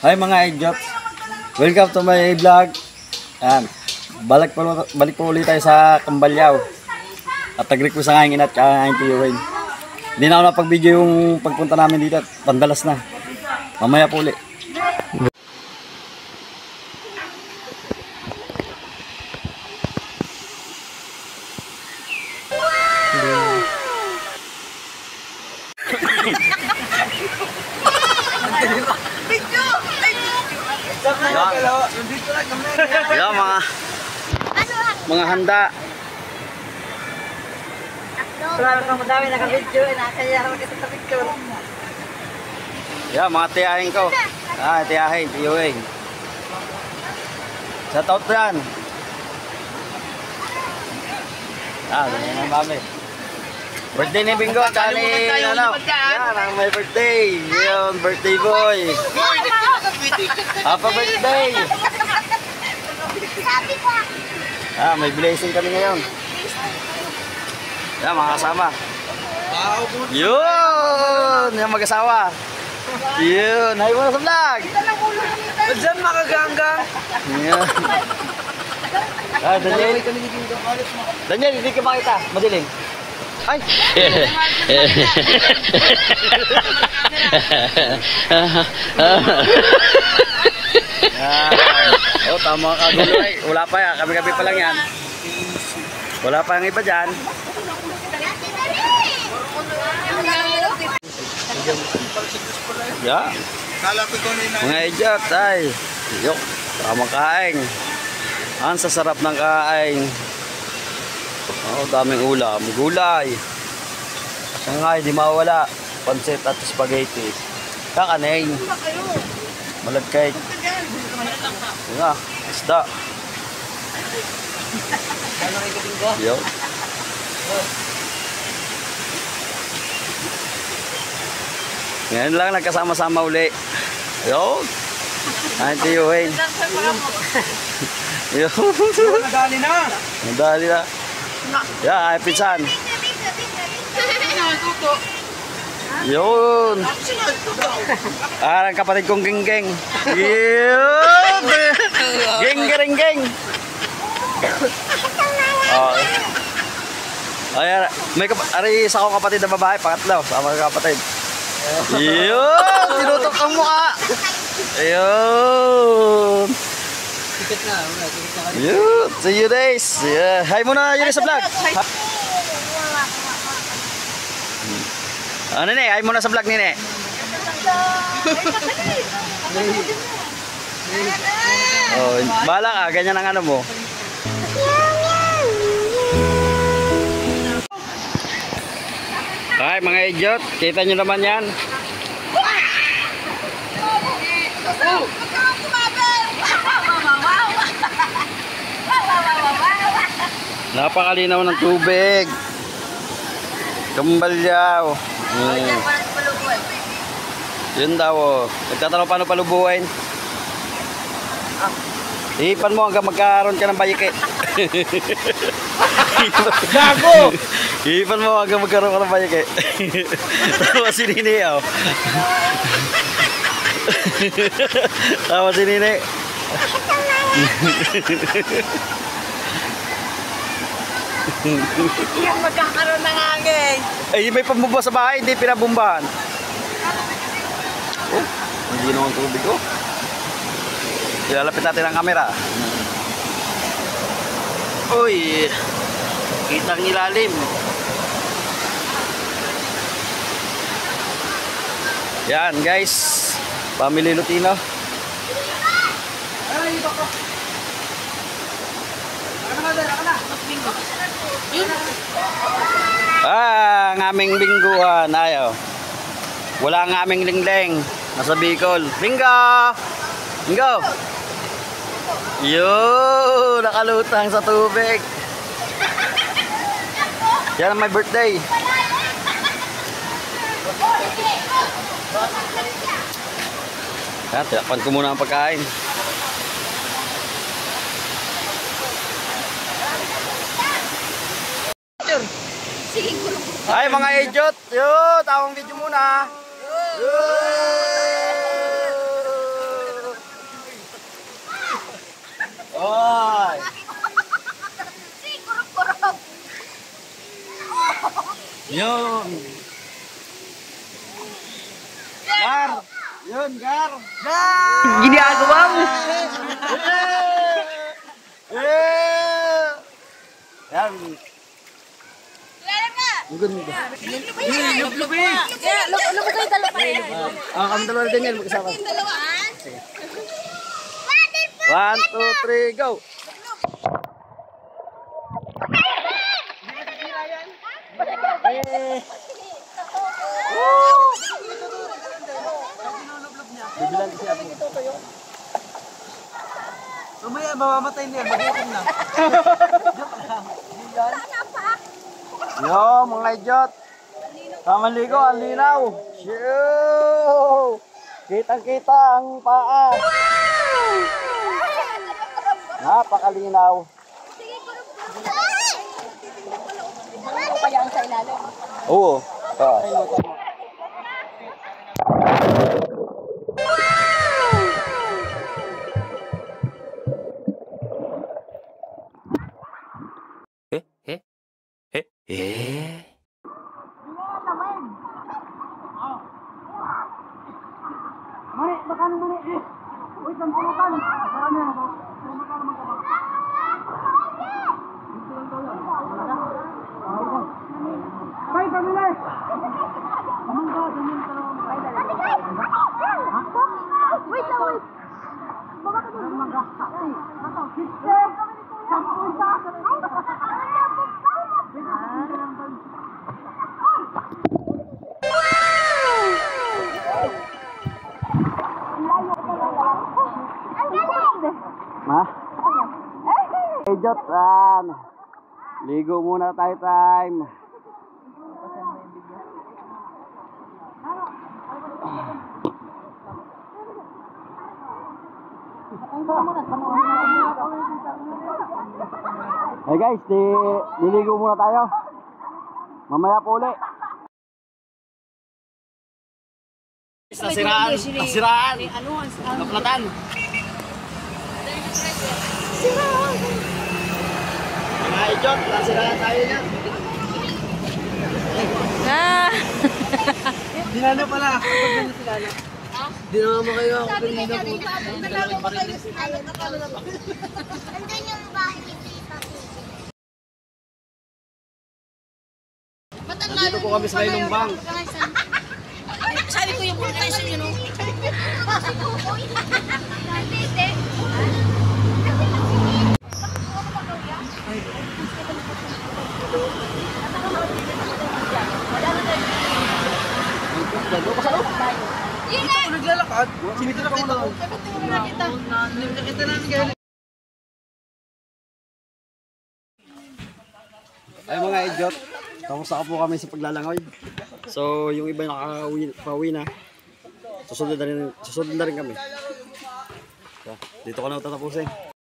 Hi mga idiot. Welcome to my vlog. Yan. Balik po ulit tayo sa Cambalyaw. At nag-request ang hangin at kahain tiyuhin. Hindi na ako napag-video yung pagpunta namin dito at pandalas na. Mamaya po ulit. Yan mga handa. Wala kang madami naka-video, kaya ako kasi sa picture. Yan mga tiyahin ko. Tiyahin, tiyuhin. Shout out yan. Ganyan ang mami. Birthday ni Bingo, kali ano? Yan ang may birthday. Yun, birthday boy. Happy birthday. May blessing kami ngayon. Yan, mga kasama. Yun, yung mag-asawa. Yun, hay mo na sa vlog. Diyan makaganggang. Yan. Daniel. Daniel, hindi ka makita. Madilim. Ay! Tama ka gulo ay. Wala pa yan. Kami-kami pa lang yan. Wala pa yung iba dyan. Yeah. Mga idiot ay. Yok. Tama kain. Ang sasarap ng kain. Daming ulam. Gulay. Sangay, di mawala. Pansit at spaghetti. Kakaning. Malagkay. Yun nga. Isda. Yo. Ngayon lang nagkasama-sama uli. Yo. Ay, tiyuhin. Yo. Nadali na. Nadali na. Ay, pinsan. Yun. Ang kapatid kong Genggeng. Yun. Geng-geng-geng. May isa akong kapatid na babae, pangatlo, sama ng kapatid. Yun. Tinutok ang mukha. Yun. Yun. See you days. Hi muna yun sa vlog. Nene, hi muna sa vlog nene. Bahala ka, ganyan ang ano mo. Hi mga idiot, kita nyo naman yan. Napakalinaw ng tubig. Cambalyaw. Yun daw. Nagtatanong paano palubuhin. Ipan mo hanggang magkaroon ka ng bayike. Gago! Ipan mo hanggang magkaroon ka ng bayike. Tawa si Nini. Tawa si Nini. Yung magkakaroon ng hangin. Ay, may pambumba sa bahay, hindi pinabumbahan. Hindi naman tubig ko. Ilalapit natin ang camera. Uy, kitang ilalim. Yan guys, Family Lutino. Ang aming bingguhan. Ayaw. Wala ang aming lingleng. Nasa Bicol. Bingo! Bingo! Yun! Nakalutang sa tubig. Yan ang my birthday. Tiyapan ko muna ang pagkain. Ay mga idiot, yo, tawang video muna. Yun. Gar. Yun, Gar. Ginagawa mo. Yan. Ang ganda. Lubog kayo dalawa pa rin. Kami dalawa din yan. Mag-isa ka. 1, 2, 3, go! Bibilan ko siya. Mamaya, mamamatay niya. Magutom na. Yo, mga idiot. Kamaligo, ang linaw. Shoo! Kitang-kita ang paa. Napakalinaw. Ano pa yan sa ilalim? Oo. Mari, baka naman eh. Wait, ang pulutan. Baka na. Baka naman ka ba? Bye, pamilya! Amang ka, ganyan ka lang. Wait lang, wait. Baka ka doon. Amang ka. Sister! Sampu isa! Ma? Idiot, ligo muna tayo time. Hey guys, niligo muna tayo. Mamaya po uli. Nasiraan. Naplatan. Mga idiot, nasiraan tayo yan. Dinano pala. Kapag na sila na. Dinano mo kayo ako kanina po. Andun yung bahay ni Tita. Nandito po kami sa Ilumbang. Sabi ko yung vulkanization yun, no? Dito ko naglalakad. Sinito na kita ko. Nakita namin kayo. Ay mga idiot, tapos na po kami sa paglalangoy. So yung iba nakauwi na. Susunod na rin kami. So, dito ko na tatapusin.